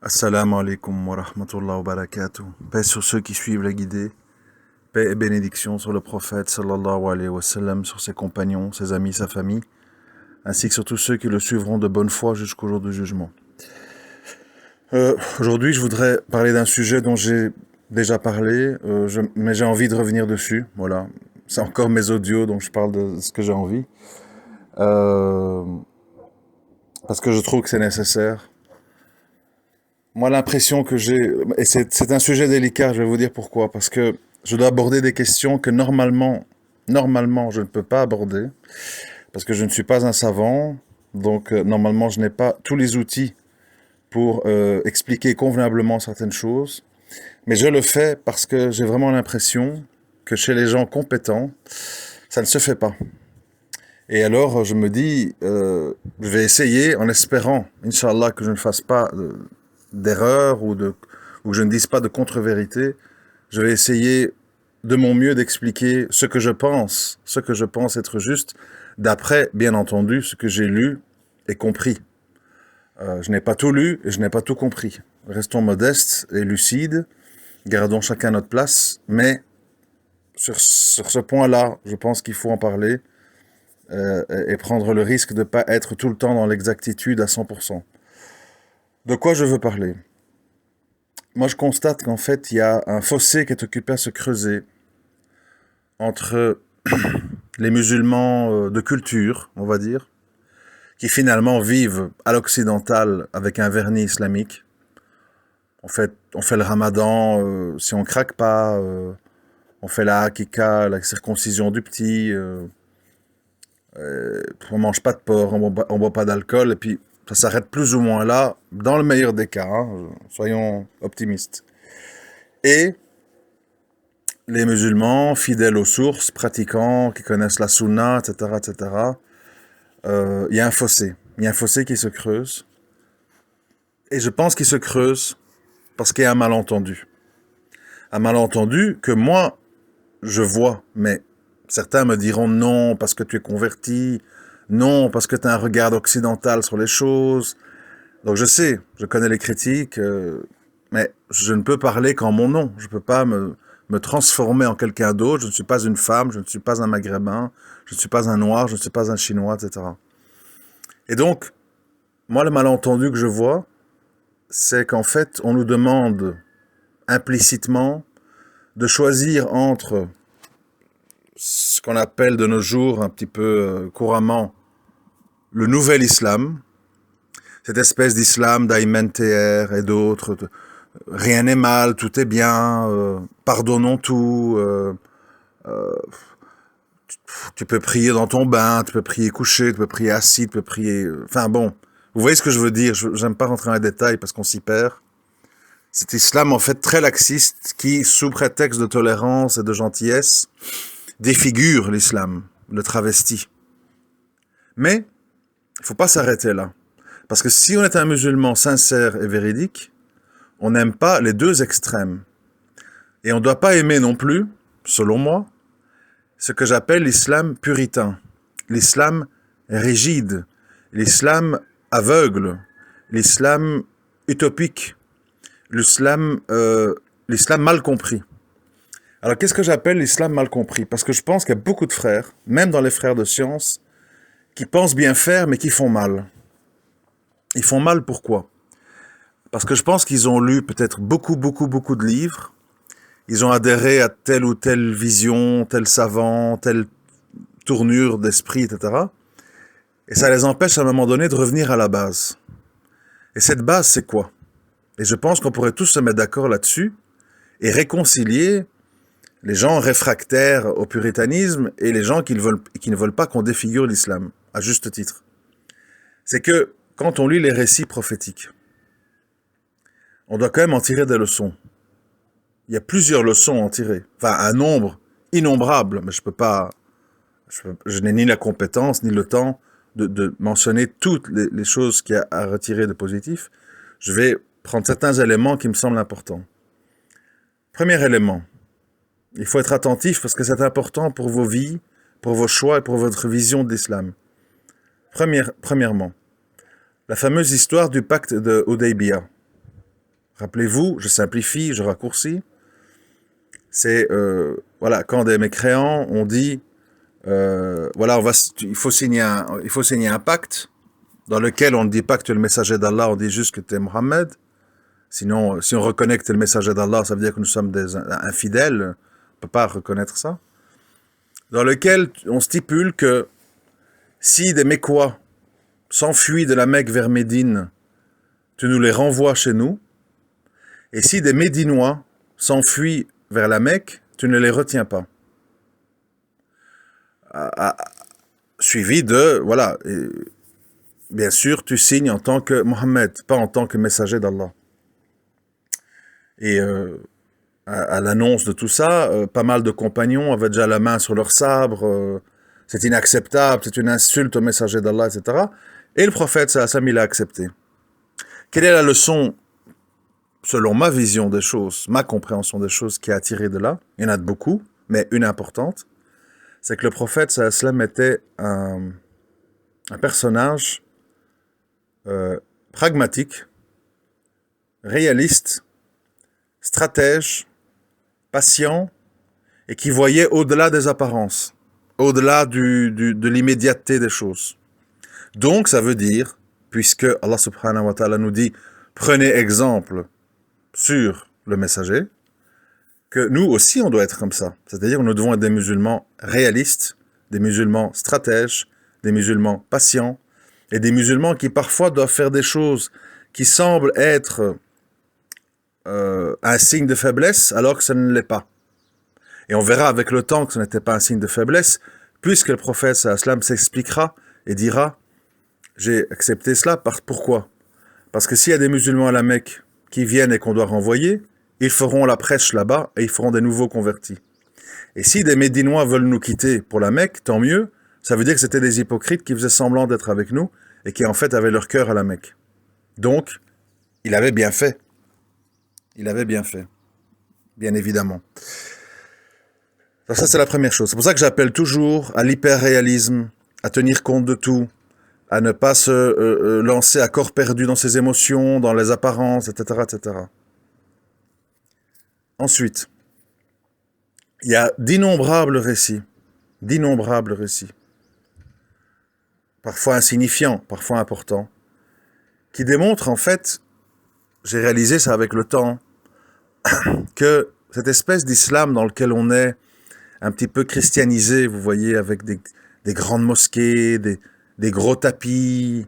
Assalamu alaikum wa rahmatullah wa barakatuh. Paix sur ceux qui suivent la guidée. Paix et bénédiction sur le prophète sallallahu alayhi wa sallam, sur ses compagnons, ses amis, sa famille, ainsi que sur tous ceux qui le suivront de bonne foi jusqu'au jour du jugement. Aujourd'hui, je voudrais parler d'un sujet dont j'ai déjà parlé, mais j'ai envie de revenir dessus. Voilà, c'est encore mes audios, donc je parle de ce que j'ai envie. Parce que je trouve que c'est nécessaire. Moi, l'impression que j'ai, et c'est un sujet délicat, je vais vous dire pourquoi, parce que je dois aborder des questions que normalement, je ne peux pas aborder, parce que je ne suis pas un savant, donc normalement, je n'ai pas tous les outils pour expliquer convenablement certaines choses, mais je le fais parce que j'ai vraiment l'impression que chez les gens compétents, ça ne se fait pas. Et alors, je me dis, je vais essayer en espérant, Inch'Allah, que je ne fasse pas d'erreur ou que je ne dise pas de contre-vérité. Je vais essayer de mon mieux d'expliquer ce que je pense être juste, d'après, bien entendu, ce que j'ai lu et compris. Je n'ai pas tout lu et je n'ai pas tout compris. Restons modestes et lucides, gardons chacun notre place, mais sur ce point-là, je pense qu'il faut en parler et prendre le risque de ne pas être tout le temps dans l'exactitude à 100%. De quoi je veux parler? Moi, je constate qu'en fait, il y a un fossé qui est occupé à se creuser entre les musulmans de culture, on va dire, qui finalement vivent à l'occidental avec un vernis islamique. On fait le ramadan, si on craque pas, on fait la hakika, la circoncision du petit, on mange pas de porc, on boit pas d'alcool, et puis ça s'arrête plus ou moins là, dans le meilleur des cas, hein, soyons optimistes. Et les musulmans, fidèles aux sources, pratiquants, qui connaissent la sunna, etc., etc., il y a un fossé. Il y a un fossé qui se creuse. Et je pense qu'il se creuse parce qu'il y a un malentendu. Un malentendu que moi, je vois, mais certains me diront non parce que tu es converti, non parce que tu as un regard occidental sur les choses. Donc je sais, je connais les critiques, mais je ne peux parler qu'en mon nom. Je ne peux pas me transformer en quelqu'un d'autre. Je ne suis pas une femme, je ne suis pas un maghrébin, je ne suis pas un noir, je ne suis pas un chinois, etc. Et donc, moi, le malentendu que je vois, c'est qu'en fait, on nous demande implicitement de choisir entre ce qu'on appelle de nos jours, un petit peu couramment, le nouvel islam, cette espèce d'islam d'Ayman TR et d'autres, rien n'est mal, tout est bien, pardonnons tout, tu peux prier dans ton bain, tu peux prier couché, tu peux prier assis, tu peux prier... Enfin bon, vous voyez ce que je veux dire, j'aime pas rentrer dans les détails parce qu'on s'y perd. Cet islam en fait très laxiste qui, sous prétexte de tolérance et de gentillesse, défigure l'islam, le travestit. Mais il ne faut pas s'arrêter là. Parce que si on est un musulman sincère et véridique, on n'aime pas les deux extrêmes. Et on ne doit pas aimer non plus, selon moi, ce que j'appelle l'islam puritain, l'islam rigide, l'islam aveugle, l'islam utopique, l'islam mal compris. Alors qu'est-ce que j'appelle l'islam mal compris? Parce que je pense qu'il y a beaucoup de frères, même dans les frères de science, qui pensent bien faire mais qui font mal. Ils font mal pourquoi? Parce que je pense qu'ils ont lu peut-être beaucoup de livres, ils ont adhéré à telle ou telle vision, tel savant, telle tournure d'esprit, etc. Et ça les empêche à un moment donné de revenir à la base. Et cette base, c'est quoi? Et je pense qu'on pourrait tous se mettre d'accord là-dessus et réconcilier les gens réfractaires au puritanisme et les gens qui ne veulent pas qu'on défigure l'islam, à juste titre. C'est que quand on lit les récits prophétiques, on doit quand même en tirer des leçons. Il y a plusieurs leçons à en tirer. Enfin, un nombre innombrable, mais je n'ai ni la compétence, ni le temps de mentionner toutes les choses qu'il y a à retirer de positif. Je vais prendre certains éléments qui me semblent importants. Premier élément, il faut être attentif parce que c'est important pour vos vies, pour vos choix et pour votre vision de l'islam. Premièrement, la fameuse histoire du pacte de Hudaybiyah. Rappelez-vous, je simplifie, je raccourcis. C'est, voilà, quand des mécréants ont dit, voilà, il faut signer un pacte dans lequel on ne dit pas que tu es le messager d'Allah, on dit juste que tu es Mohammed. Sinon, si on reconnaît que tu es le messager d'Allah, ça veut dire que nous sommes des infidèles. On ne peut pas reconnaître ça. Dans lequel on stipule que si des Mécois s'enfuient de la Mecque vers Médine, tu nous les renvoies chez nous. Et si des Médinois s'enfuient vers la Mecque, tu ne les retiens pas. Suivi de, voilà, et bien sûr, tu signes en tant que Mohammed, pas en tant que messager d'Allah. Et à l'annonce de tout ça, pas mal de compagnons avaient déjà la main sur leur sabre, c'est inacceptable, c'est une insulte au messager d'Allah, etc. Et le prophète, sallam, il a accepté. Quelle est la leçon, selon ma vision des choses, ma compréhension des choses qui a tiré de là? Il y en a de beaucoup, mais une importante, c'est que le prophète, sallam, était un personnage pragmatique, réaliste, stratège, patient, et qui voyait au-delà des apparences, au-delà de l'immédiateté des choses. Donc, ça veut dire, puisque Allah subhanahu wa ta'ala nous dit, prenez exemple sur le messager, que nous aussi, on doit être comme ça. C'est-à-dire, nous devons être des musulmans réalistes, des musulmans stratèges, des musulmans patients, et des musulmans qui parfois doivent faire des choses qui semblent être un signe de faiblesse, alors que ce ne l'est pas. Et on verra avec le temps que ce n'était pas un signe de faiblesse, puisque le prophète sallam s'expliquera et dira « J'ai accepté cela, pourquoi ?» Parce que s'il y a des musulmans à la Mecque qui viennent et qu'on doit renvoyer, ils feront la prêche là-bas et ils feront des nouveaux convertis. Et si des Médinois veulent nous quitter pour la Mecque, tant mieux, ça veut dire que c'était des hypocrites qui faisaient semblant d'être avec nous et qui en fait avaient leur cœur à la Mecque. Donc, il avait bien fait. Il avait bien fait, bien évidemment. Alors ça, c'est la première chose. C'est pour ça que j'appelle toujours à l'hyper-réalisme, à tenir compte de tout, à ne pas se lancer à corps perdu dans ses émotions, dans les apparences, etc., etc. Ensuite, il y a d'innombrables récits, parfois insignifiants, parfois importants, qui démontrent en fait, j'ai réalisé ça avec le temps, que cette espèce d'islam dans lequel on est un petit peu christianisé, vous voyez, avec des grandes mosquées, des gros tapis,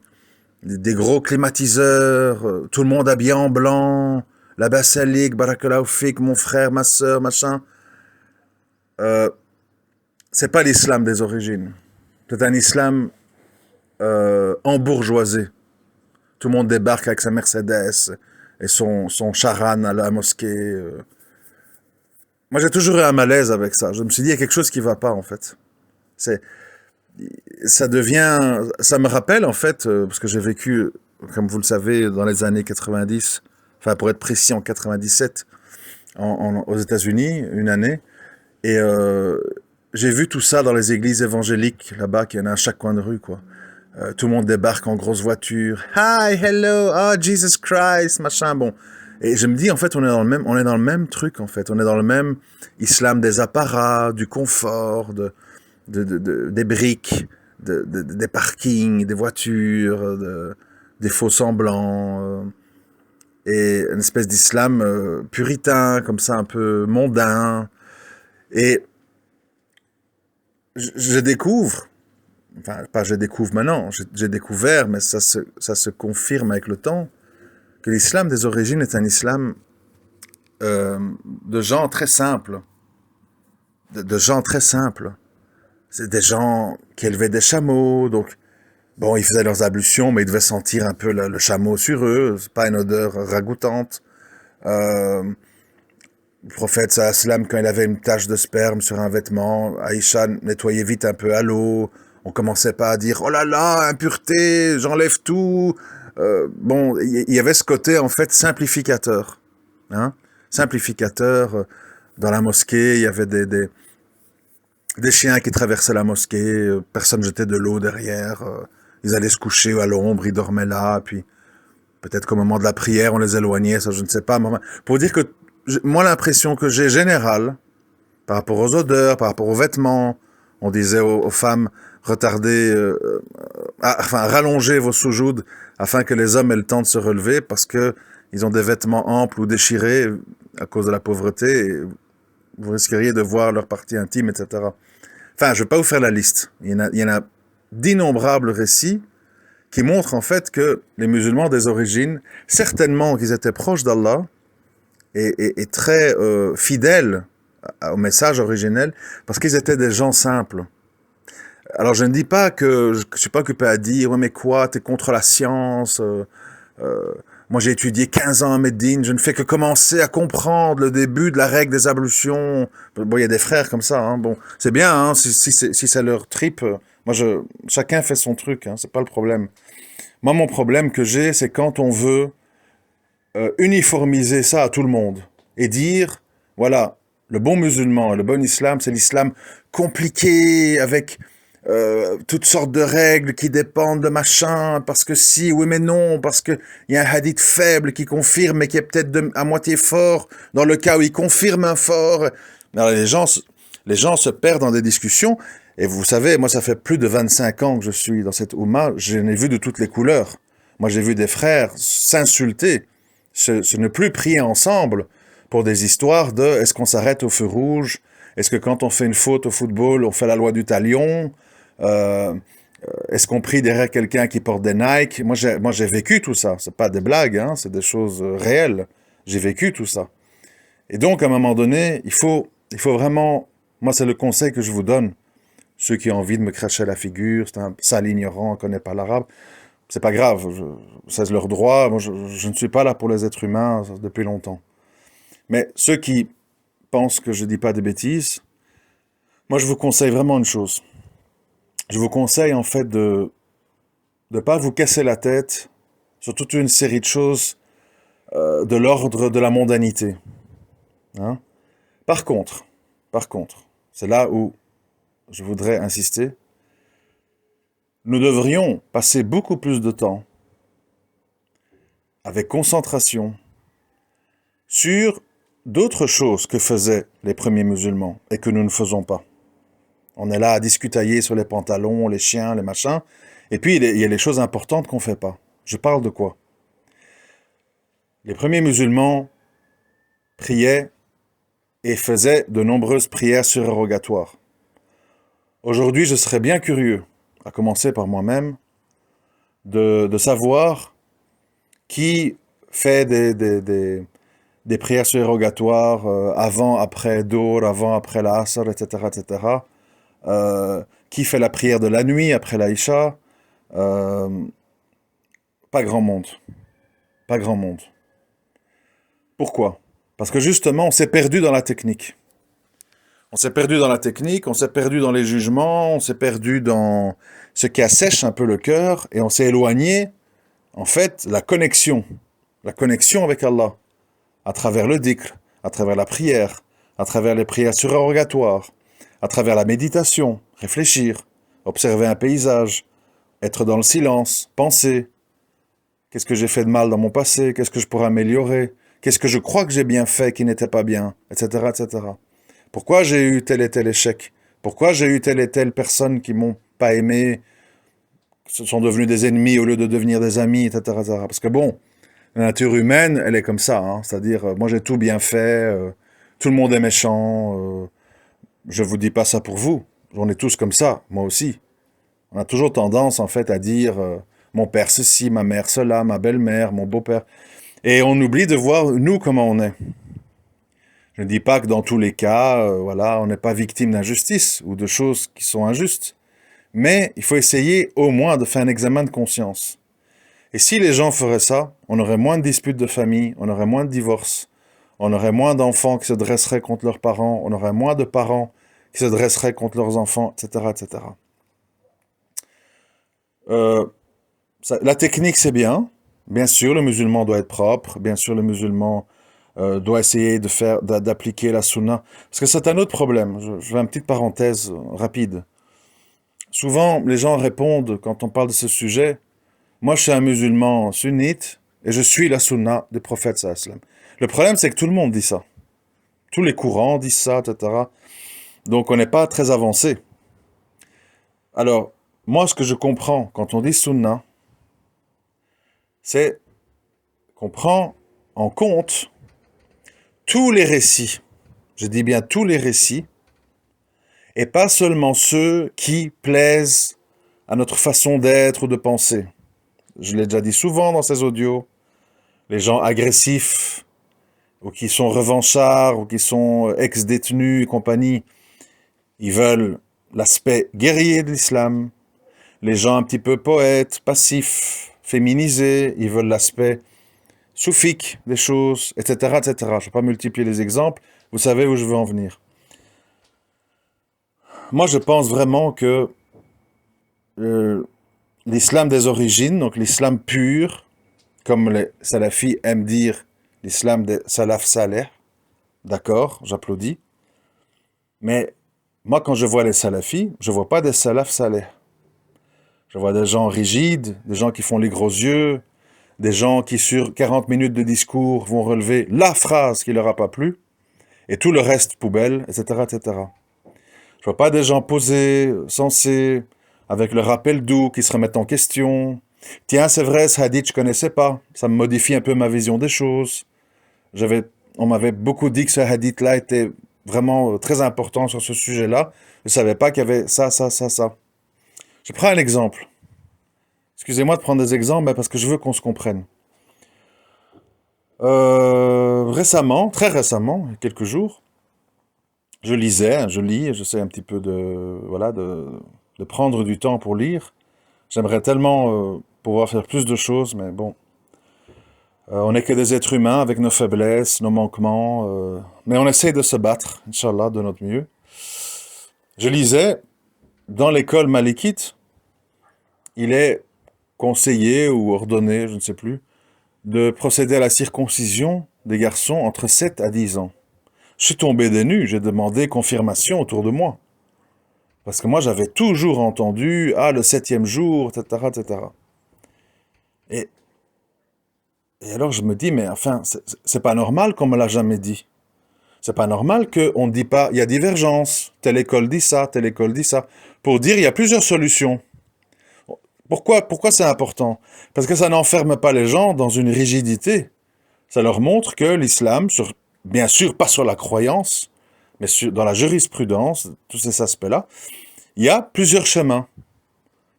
des gros climatiseurs, tout le monde habillé en blanc, la basilique, barakallahu fik, mon frère, ma sœur, machin. C'est pas l'islam des origines. C'est un islam embourgeoisé. Tout le monde débarque avec sa Mercedes et son charan à la mosquée. Moi, j'ai toujours eu un malaise avec ça. Je me suis dit, il y a quelque chose qui va pas, en fait. Ça me rappelle, en fait, parce que j'ai vécu, comme vous le savez, dans les années 90, enfin, pour être précis, en 97, aux États-Unis, une année. Et j'ai vu tout ça dans les églises évangéliques, là-bas, qu'il y en a à chaque coin de rue, quoi. Tout le monde débarque en grosse voiture. Hi, hello, oh, Jesus Christ, machin, bon. Et je me dis, en fait, on est dans le même truc, en fait. On est dans le même islam des apparats, du confort, des briques, des parkings, des voitures, des faux semblants, et une espèce d'islam puritain, comme ça, un peu mondain. Et je découvre, enfin, pas je découvre maintenant, j'ai découvert, mais ça se confirme avec le temps, que l'islam des origines est un islam de gens très simples. De gens très simples. C'est des gens qui élevaient des chameaux, donc, bon, ils faisaient leurs ablutions, mais ils devaient sentir un peu le chameau sur eux, c'est pas une odeur ragoûtante. Le prophète sallam, quand il avait une tache de sperme sur un vêtement, Aïcha nettoyait vite un peu à l'eau, on commençait pas à dire « Oh là là, impureté, j'enlève tout !» Bon, il y avait ce côté, en fait, simplificateur. Hein? Simplificateur. Dans la mosquée, il y avait des chiens qui traversaient la mosquée, personne jetait de l'eau derrière, ils allaient se coucher à l'ombre, ils dormaient là, puis Peut-être qu'au moment de la prière, on les éloignait, ça je ne sais pas. Mais enfin, pour dire que moi, l'impression que j'ai générale, par rapport aux odeurs, par rapport aux vêtements, on disait aux femmes, retardez, enfin, rallongez vos sous-joudes afin que les hommes aient le temps de se relever parce que ils ont des vêtements amples ou déchirés à cause de la pauvreté et vous risqueriez de voir leur partie intime, etc. Enfin, je ne vais pas vous faire la liste. Il y en a d'innombrables récits qui montrent en fait que les musulmans des origines, certainement qu'ils étaient proches d'Allah et très fidèles au message originel, parce qu'ils étaient des gens simples. Alors je ne dis pas que je ne suis pas occupé à dire, ouais mais quoi, t'es contre la science, moi j'ai étudié 15 ans à Médine, je ne fais que commencer à comprendre le début de la règle des ablutions. Bon, il y a des frères comme ça, hein. Bon, c'est bien, hein, si ça leur tripe, chacun fait son truc, hein, c'est pas le problème. Moi, mon problème que j'ai, c'est quand on veut uniformiser ça à tout le monde et dire, voilà, le bon musulman et le bon islam, c'est l'islam compliqué avec toutes sortes de règles qui dépendent de machin, parce que si, oui mais non, parce qu'il y a un hadith faible qui confirme, mais qui est peut-être à moitié fort, dans le cas où il confirme un fort. Alors les gens se perdent dans des discussions, et vous savez, moi ça fait plus de 25 ans que je suis dans cette Oumma, j'en ai vu de toutes les couleurs. Moi j'ai vu des frères s'insulter, se ne plus prier ensemble pour des histoires de est-ce qu'on s'arrête au feu rouge, est-ce que quand on fait une faute au football, on fait la loi du talion, est-ce qu'on prie derrière quelqu'un qui porte des Nike? Moi, j'ai vécu tout ça. C'est pas des blagues, hein, c'est des choses réelles. J'ai vécu tout ça. Et donc, à un moment donné, il faut vraiment... Moi, c'est le conseil que je vous donne. Ceux qui ont envie de me cracher à la figure, c'est un sale ignorant, on ne connaît pas l'arabe. C'est pas grave, c'est leur droit. Moi, je ne suis pas là pour les êtres humains depuis longtemps. Mais ceux qui pensent que je dis pas des bêtises, moi, je vous conseille vraiment une chose. Je vous conseille en fait de ne pas vous casser la tête sur toute une série de choses de l'ordre de la mondanité. Hein? Par contre, c'est là où je voudrais insister, nous devrions passer beaucoup plus de temps avec concentration sur d'autres choses que faisaient les premiers musulmans et que nous ne faisons pas. On est là à discutailler sur les pantalons, les chiens, les machins. Et puis, il y a les choses importantes qu'on ne fait pas. Je parle de quoi? Les premiers musulmans priaient et faisaient de nombreuses prières surérogatoires. Aujourd'hui, je serais bien curieux, à commencer par moi-même, de savoir qui fait des prières surérogatoires avant, après Dohr, avant, après la Asr, etc., etc., qui fait la prière de la nuit après l'Aïcha. Pas grand monde. Pas grand monde. Pourquoi? Parce que justement, on s'est perdu dans la technique. On s'est perdu dans la technique, on s'est perdu dans les jugements, on s'est perdu dans ce qui assèche un peu le cœur, et on s'est éloigné, en fait, la connexion avec Allah, à travers le dhikr, à travers la prière, à travers les prières surérogatoires, à travers la méditation, réfléchir, observer un paysage, être dans le silence, penser. Qu'est-ce que j'ai fait de mal dans mon passé? Qu'est-ce que je pourrais améliorer? Qu'est-ce que je crois que j'ai bien fait qui n'était pas bien? Etc., etc. Pourquoi j'ai eu tel et tel échec? Pourquoi j'ai eu telle et telle personne qui m'ont pas aimé, se sont devenus des ennemis au lieu de devenir des amis, etc., etc. Parce que bon, la nature humaine, elle est comme ça, hein. C'est-à-dire, moi j'ai tout bien fait, tout le monde est méchant, je vous dis pas ça pour vous, on est tous comme ça, moi aussi. On a toujours tendance, en fait, à dire mon père ceci, ma mère cela, ma belle-mère, mon beau-père. Et on oublie de voir, nous, comment on est. Je ne dis pas que dans tous les cas, voilà, on n'est pas victime d'injustice ou de choses qui sont injustes. Mais il faut essayer au moins de faire un examen de conscience. Et si les gens feraient ça, on aurait moins de disputes de famille, on aurait moins de divorces, on aurait moins d'enfants qui se dresseraient contre leurs parents, on aurait moins de parents qui se dresseraient contre leurs enfants, etc., etc. La technique, c'est bien. Bien sûr, le musulman doit être propre. Bien sûr, le musulman doit essayer d'appliquer la sunna. Parce que c'est un autre problème. Je fais une petite parenthèse rapide. Souvent, les gens répondent, quand on parle de ce sujet, moi, je suis un musulman sunnite et je suis la sunna du prophète sallallahu alayhi wa sallam. Le problème, c'est que tout le monde dit ça. Tous les courants disent ça, etc. Donc, on n'est pas très avancé. Alors, moi, ce que je comprends quand on dit sunna, c'est qu'on prend en compte tous les récits. Je dis bien tous les récits, et pas seulement ceux qui plaisent à notre façon d'être ou de penser. Je l'ai déjà dit souvent dans ces audios, les gens agressifs, ou qui sont revanchards, ou qui sont ex-détenus et compagnie, ils veulent l'aspect guerrier de l'islam. Les gens un petit peu poètes, passifs, féminisés, ils veulent l'aspect soufique des choses, etc., etc. Je ne vais pas multiplier les exemples, vous savez où je veux en venir. Moi, je pense vraiment que l'islam des origines, donc l'islam pur, comme les salafis aiment dire l'islam des salaf saleh, d'accord, j'applaudis, mais moi, quand je vois les salafis, je ne vois pas des salaf saleh. Je vois des gens rigides, des gens qui font les gros yeux, des gens qui, sur 40 minutes de discours, vont relever la phrase qui leur a pas plu, et tout le reste poubelle, etc., etc. Je vois pas des gens posés, sensés, avec le rappel doux, qui se remettent en question. Tiens, c'est vrai, ce hadith, je connaissais pas. Ça me modifie un peu ma vision des choses. On m'avait beaucoup dit que ce hadith-là était vraiment très important sur ce sujet-là. Je savais pas qu'il y avait ça, ça, ça, ça. Je prends un exemple. Excusez-moi de prendre des exemples, mais parce que je veux qu'on se comprenne. Récemment, très récemment, il y a quelques jours, je lis, j'essaie un petit peu de prendre du temps pour lire. J'aimerais tellement pouvoir faire plus de choses, mais bon. On n'est que des êtres humains avec nos faiblesses, nos manquements, mais on essaie de se battre, Inch'Allah, de notre mieux. Je lisais, dans l'école malikite, il est conseillé ou ordonné, je ne sais plus, de procéder à la circoncision des garçons entre 7 à 10 ans. Je suis tombé des nues, j'ai demandé confirmation autour de moi. Parce que moi, j'avais toujours entendu, le 7e jour, etc., etc. Et, et alors, je me dis, mais enfin, c'est pas normal qu'on me l'a jamais dit. C'est pas normal qu'on ne dit pas, il y a divergence, telle école dit ça, telle école dit ça. Pour dire, il y a plusieurs solutions. Pourquoi c'est important? Parce que ça n'enferme pas les gens dans une rigidité. Ça leur montre que l'islam, bien sûr pas sur la croyance, mais dans la jurisprudence, tous ces aspects-là, il y a plusieurs chemins.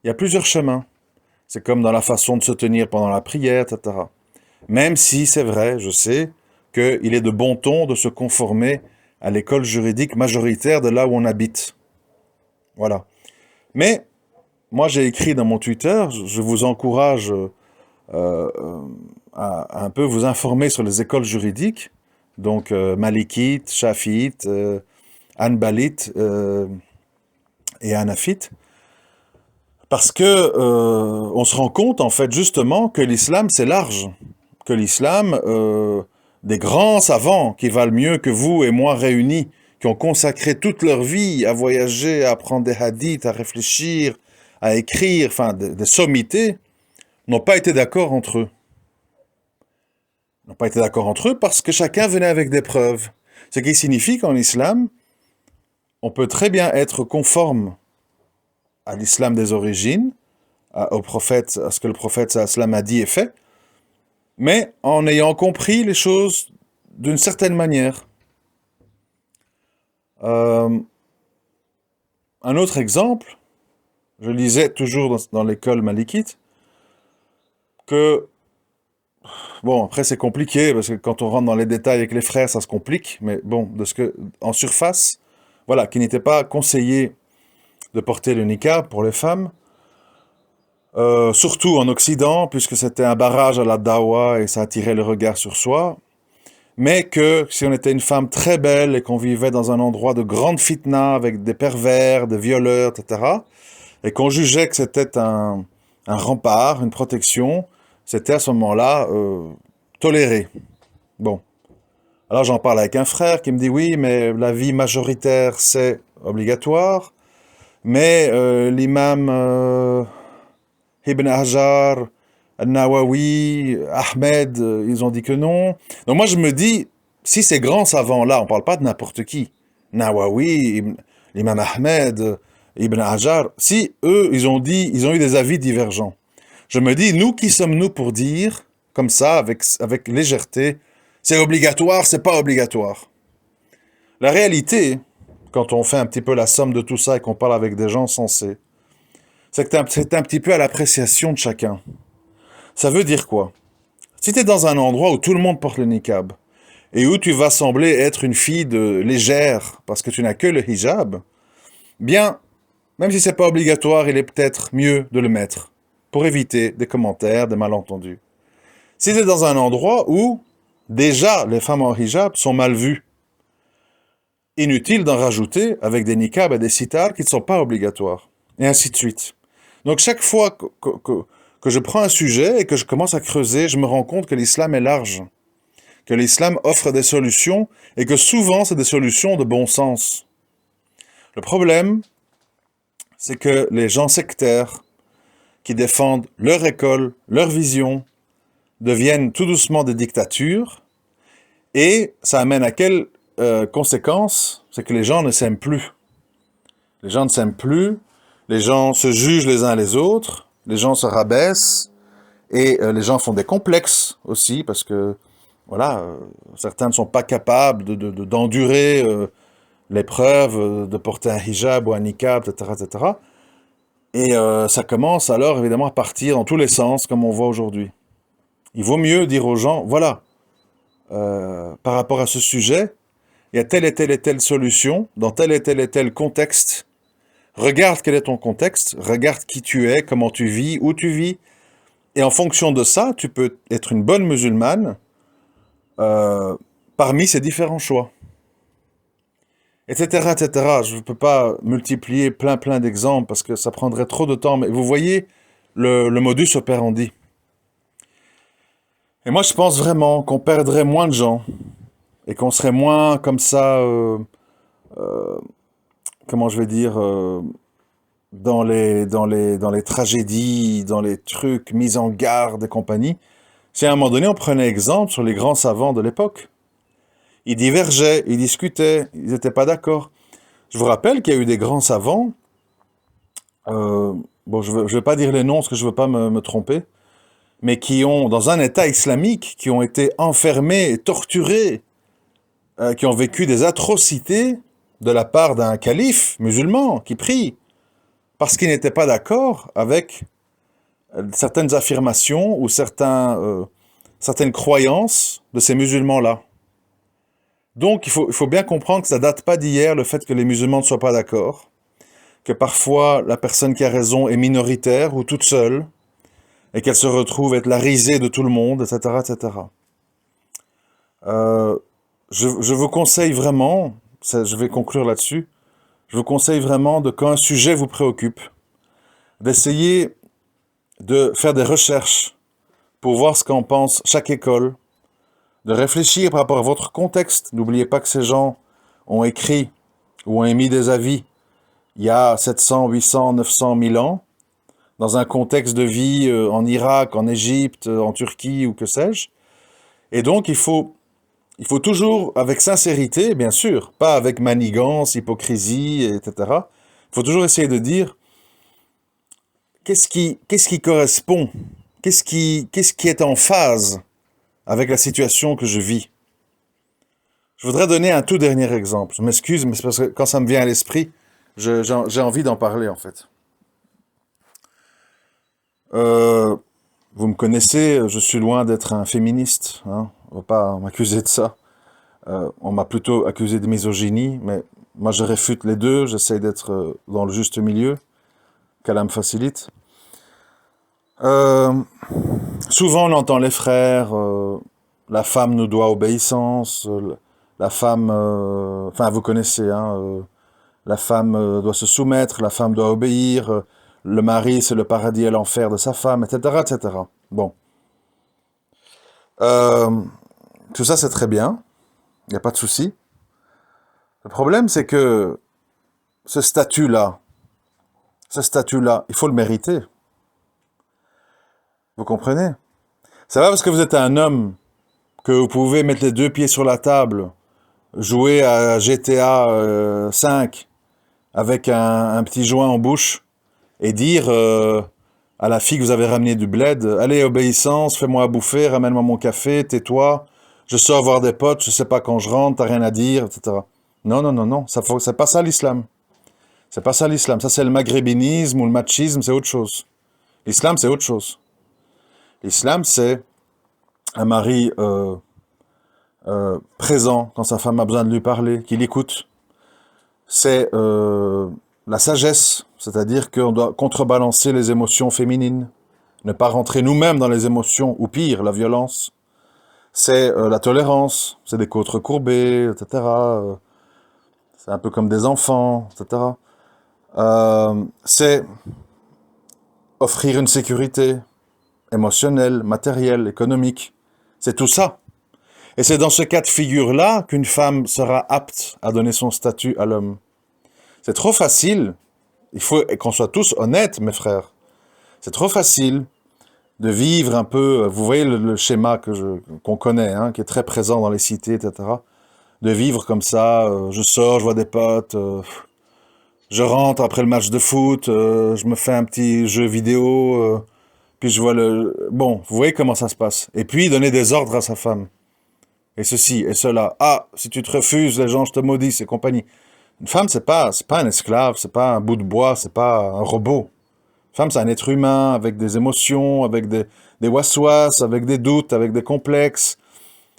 Il y a plusieurs chemins. C'est comme dans la façon de se tenir pendant la prière, etc. Même si c'est vrai, je sais, qu'il est de bon ton de se conformer à l'école juridique majoritaire de là où on habite. Voilà. Mais, moi j'ai écrit dans mon Twitter, je vous encourage à un peu vous informer sur les écoles juridiques, donc Malikite, Shafiite, Hanbalite et Hanafite, parce que on se rend compte en fait justement que l'islam c'est large, que l'islam, des grands savants qui valent mieux que vous et moi réunis, qui ont consacré toute leur vie à voyager, à apprendre des hadiths, à réfléchir, à écrire, enfin des sommités, n'ont pas été d'accord entre eux. N'ont pas été d'accord entre eux parce que chacun venait avec des preuves. Ce qui signifie qu'en islam, on peut très bien être conforme à l'islam des origines, au prophète, à ce que le prophète sallam a dit et fait, mais en ayant compris les choses d'une certaine manière. Un autre exemple, je lisais toujours dans l'école malikite, que, bon, après c'est compliqué, parce que quand on rentre dans les détails avec les frères, ça se complique, mais bon, en surface, voilà, qu'il n'était pas conseillé de porter le niqab pour les femmes, surtout en Occident, puisque c'était un barrage à la dawa et ça attirait le regard sur soi, mais que si on était une femme très belle et qu'on vivait dans un endroit de grande fitna avec des pervers, des violeurs, etc., et qu'on jugeait que c'était un rempart, une protection, c'était à ce moment-là toléré. Bon. Alors j'en parle avec un frère qui me dit oui, mais la vie majoritaire c'est obligatoire, mais l'imam Ibn Hajar Nawawi, Ahmed, ils ont dit que non. Donc moi je me dis, si ces grands savants-là, on parle pas de n'importe qui, Nawawi, l'imam Ahmed, Ibn Hajar, si eux, ils ont dit, ils ont eu des avis divergents, je me dis, nous, qui sommes-nous pour dire, comme ça, avec légèreté, c'est obligatoire, c'est pas obligatoire. La réalité, quand on fait un petit peu la somme de tout ça et qu'on parle avec des gens sensés, c'est que c'est un petit peu à l'appréciation de chacun. Ça veut dire quoi? Si tu es dans un endroit où tout le monde porte le niqab, et où tu vas sembler être une fille légère, parce que tu n'as que le hijab, bien, même si c'est pas obligatoire, il est peut-être mieux de le mettre, pour éviter des commentaires, des malentendus. Si tu es dans un endroit où, déjà, les femmes en hijab sont mal vues, inutile d'en rajouter avec des niqabs et des sitars qui ne sont pas obligatoires, et ainsi de suite. Donc chaque fois que je prends un sujet et que je commence à creuser, je me rends compte que l'islam est large, que l'islam offre des solutions et que souvent c'est des solutions de bon sens. Le problème, c'est que les gens sectaires qui défendent leur école, leur vision, deviennent tout doucement des dictatures et ça amène à quelle conséquence? C'est que les gens ne s'aiment plus. Les gens ne s'aiment plus, les gens se jugent les uns les autres, les gens se rabaissent et les gens font des complexes aussi parce que voilà, certains ne sont pas capables d'endurer l'épreuve de porter un hijab ou un niqab, etc., etc. Et ça commence alors évidemment à partir dans tous les sens, comme on voit aujourd'hui. Il vaut mieux dire aux gens, voilà, par rapport à ce sujet, il y a telle et telle solution, dans tel et tel contexte. Regarde quel est ton contexte, regarde qui tu es, comment tu vis, où tu vis. Et en fonction de ça, tu peux être une bonne musulmane parmi ces différents choix. Etc., etc. Je ne peux pas multiplier plein d'exemples parce que ça prendrait trop de temps. Mais vous voyez le modus operandi. Et moi, je pense vraiment qu'on perdrait moins de gens et qu'on serait moins comme ça, comment je vais dire, dans les tragédies, dans les trucs, mis en garde et compagnie. Si à un moment donné, on prenait exemple sur les grands savants de l'époque. Ils divergeaient, ils discutaient, ils n'étaient pas d'accord. Je vous rappelle qu'il y a eu des grands savants, bon, je vais pas dire les noms parce que je veux pas me tromper, mais qui ont, dans un État islamique, qui ont été enfermés, torturés, qui ont vécu des atrocités de la part d'un calife musulman qui prie, parce qu'il n'était pas d'accord avec certaines affirmations ou certaines croyances de ces musulmans-là. Donc, il faut bien comprendre que ça date pas d'hier, le fait que les musulmans ne soient pas d'accord, que parfois la personne qui a raison est minoritaire ou toute seule, et qu'elle se retrouve être la risée de tout le monde, etc., etc. Je vous conseille vraiment, je vais conclure là-dessus, je vous conseille vraiment de, quand un sujet vous préoccupe, d'essayer de faire des recherches pour voir ce qu'en pense chaque école, de réfléchir par rapport à votre contexte. N'oubliez pas que ces gens ont écrit ou ont émis des avis il y a 700, 800, 900, 1000 ans, dans un contexte de vie en Irak, en Égypte, en Turquie ou que sais-je. Et donc, il faut toujours, avec sincérité, bien sûr, pas avec manigance, hypocrisie, etc. Il faut toujours essayer de dire qu'est-ce qui correspond, qu'est-ce qui est en phase avec la situation que je vis. Je voudrais donner un tout dernier exemple. Je m'excuse, mais c'est parce que quand ça me vient à l'esprit, j'ai envie d'en parler, en fait. Vous me connaissez, je suis loin d'être un féministe. Hein, on ne va pas m'accuser de ça. On m'a plutôt accusé de misogynie, mais moi je réfute les deux. J'essaie d'être dans le juste milieu, qu'Allah me facilite. Souvent on entend les frères, la femme nous doit obéissance, la femme, enfin vous connaissez, hein, la femme doit se soumettre, la femme doit obéir, le mari c'est le paradis et l'enfer de sa femme, etc., etc. Bon. Tout ça c'est très bien, il n'y a pas de souci. Le problème c'est que ce statut-là, il faut le mériter. Vous comprenez? C'est pas parce que vous êtes un homme que vous pouvez mettre les deux pieds sur la table, jouer à GTA 5 avec un petit joint en bouche et dire à la fille que vous avez ramené du bled, allez, obéissance, fais-moi à bouffer, ramène-moi mon café, tais-toi, je sors voir des potes, je sais pas quand je rentre, t'as rien à dire, etc. Non, non, non, non, c'est pas ça l'islam. C'est pas ça l'islam. Ça, c'est le maghrébinisme ou le machisme, c'est autre chose. L'islam, c'est autre chose. L'islam, c'est un mari présent quand sa femme a besoin de lui parler, qui l'écoute. C'est la sagesse, c'est-à-dire qu'on doit contrebalancer les émotions féminines, ne pas rentrer nous-mêmes dans les émotions, ou pire, la violence. C'est la tolérance, c'est des côtes recourbées, etc. C'est un peu comme des enfants, etc. C'est offrir une sécurité émotionnelle, matérielle, économique. C'est tout ça. Et c'est dans ce cas de figure-là qu'une femme sera apte à donner son statut à l'homme. C'est trop facile, il faut qu'on soit tous honnêtes, mes frères. C'est trop facile de vivre un peu, vous voyez le schéma qu'on connaît, hein, qui est très présent dans les cités, etc. De vivre comme ça, je sors, je vois des potes, je rentre après le match de foot, je me fais un petit jeu vidéo, puis je vois le... Bon, vous voyez comment ça se passe. Et puis, donner des ordres à sa femme. Et ceci, et cela. Ah, si tu te refuses, les gens, je te maudis, et compagnie. Une femme, c'est pas un esclave, c'est pas un bout de bois, c'est pas un robot. Une femme, c'est un être humain, avec des émotions, avec des waswas, avec des doutes, avec des complexes.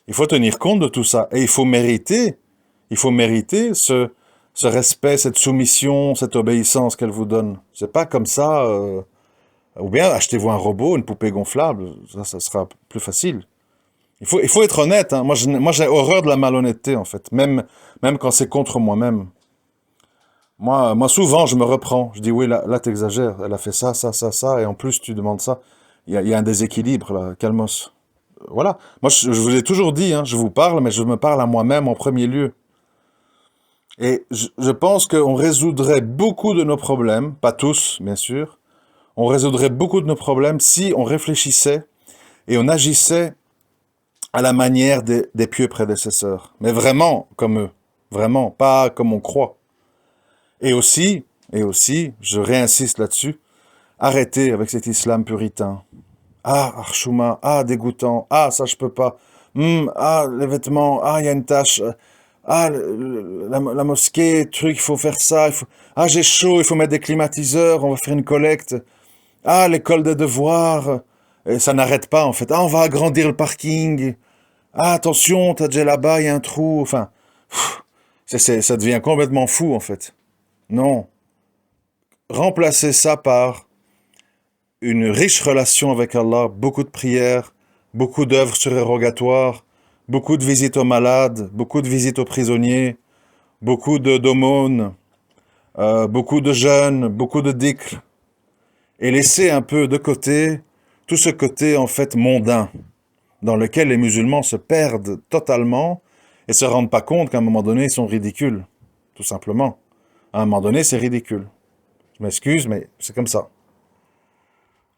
Il faut tenir compte de tout ça. Et il faut mériter ce respect, cette soumission, cette obéissance qu'elle vous donne. C'est pas comme ça... ou bien achetez-vous un robot, une poupée gonflable, ça sera plus facile. Il faut être honnête, hein. Moi, j'ai horreur de la malhonnêteté, en fait, même quand c'est contre moi-même. Moi, souvent, je me reprends. Je dis, oui, là t'exagères. Elle a fait ça, ça, ça, ça, et en plus, tu demandes ça. Il y a un déséquilibre, là, calmos. Voilà. Moi, je vous ai toujours dit, hein, je vous parle, mais je me parle à moi-même en premier lieu. Et je pense qu'on résoudrait beaucoup de nos problèmes, pas tous, bien sûr, on résoudrait beaucoup de nos problèmes si on réfléchissait et on agissait à la manière des pieux prédécesseurs. Mais vraiment comme eux. Vraiment, pas comme on croit. Et aussi, je réinsiste là-dessus, arrêtez avec cet islam puritain. Ah, archouma, ah, dégoûtant, ah, ça je peux pas. Ah, les vêtements, ah, il y a une tache. Ah, la mosquée, truc, il faut faire ça. Ah, j'ai chaud, il faut mettre des climatiseurs, on va faire une collecte. Ah, l'école des devoirs. Et ça n'arrête pas, en fait. Ah, on va agrandir le parking. Ah, attention, t'as déjà là-bas, il y a un trou. Enfin, ça devient complètement fou, en fait. Non. Remplacez ça par une riche relation avec Allah, beaucoup de prières, beaucoup d'œuvres surérogatoires, beaucoup de visites aux malades, beaucoup de visites aux prisonniers, beaucoup d'aumônes, beaucoup de jeûnes, beaucoup de dhikr, et laissez un peu de côté tout ce côté en fait mondain, dans lequel les musulmans se perdent totalement et se rendent pas compte qu'à un moment donné, ils sont ridicules, tout simplement. À un moment donné, c'est ridicule. Je m'excuse, mais c'est comme ça.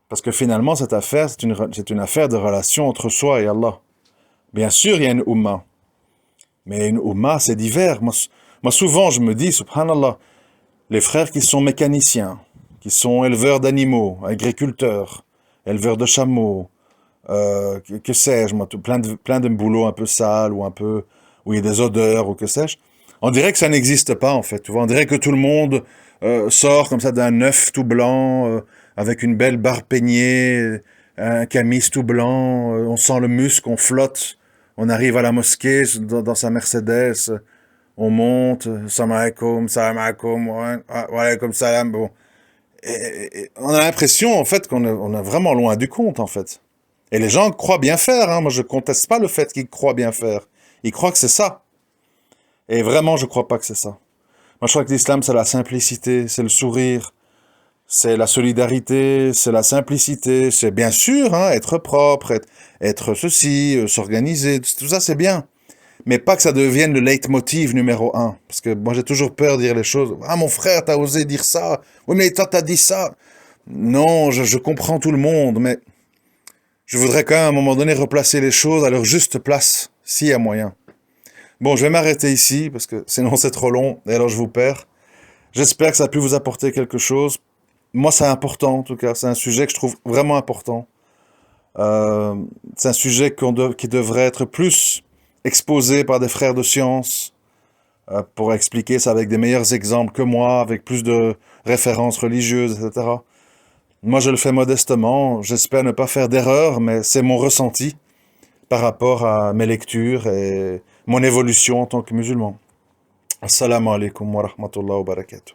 Parce que finalement, cette affaire, c'est une affaire de relation entre soi et Allah. Bien sûr, il y a une Ummah. Mais une Ummah, c'est divers. Moi, souvent, je me dis, subhanallah, les frères qui sont mécaniciens, qui sont éleveurs d'animaux, agriculteurs, éleveurs de chameaux, que sais-je, moi, plein de boulots un peu sales, ou un peu, où il y a des odeurs, ou que sais-je. On dirait que ça n'existe pas, en fait. Tu vois, on dirait que tout le monde sort comme ça d'un œuf tout blanc, avec une belle barre peignée, un camis tout blanc, on sent le muscle, on flotte, on arrive à la mosquée dans sa Mercedes, on monte, salam alaikum, wa alaikum salam, bon. Et on a l'impression, en fait, on est vraiment loin du compte, en fait. Et les gens croient bien faire, hein. Moi, je conteste pas le fait qu'ils croient bien faire. Ils croient que c'est ça. Et vraiment, je crois pas que c'est ça. Moi, je crois que l'islam, c'est la simplicité, c'est le sourire, c'est la solidarité, c'est la simplicité, c'est bien sûr, hein, être propre, être ceci, s'organiser, tout ça, c'est bien. Mais pas que ça devienne le leitmotiv numéro un. Parce que moi, j'ai toujours peur de dire les choses. Ah, mon frère, t'as osé dire ça. Oui, mais toi, t'as dit ça. Non, je comprends tout le monde, mais je voudrais quand même à un moment donné replacer les choses à leur juste place, s'il y a moyen. Bon, je vais m'arrêter ici, parce que sinon c'est trop long, et alors je vous perds. J'espère que ça a pu vous apporter quelque chose. Moi, c'est important, en tout cas. C'est un sujet que je trouve vraiment important. Euh, c'est un sujet qui devrait être plus exposé par des frères de science, pour expliquer ça avec des meilleurs exemples que moi, avec plus de références religieuses, etc. Moi, je le fais modestement. J'espère ne pas faire d'erreur, mais c'est mon ressenti par rapport à mes lectures et mon évolution en tant que musulman. Assalamu alaikum wa rahmatullahi wa barakatuh.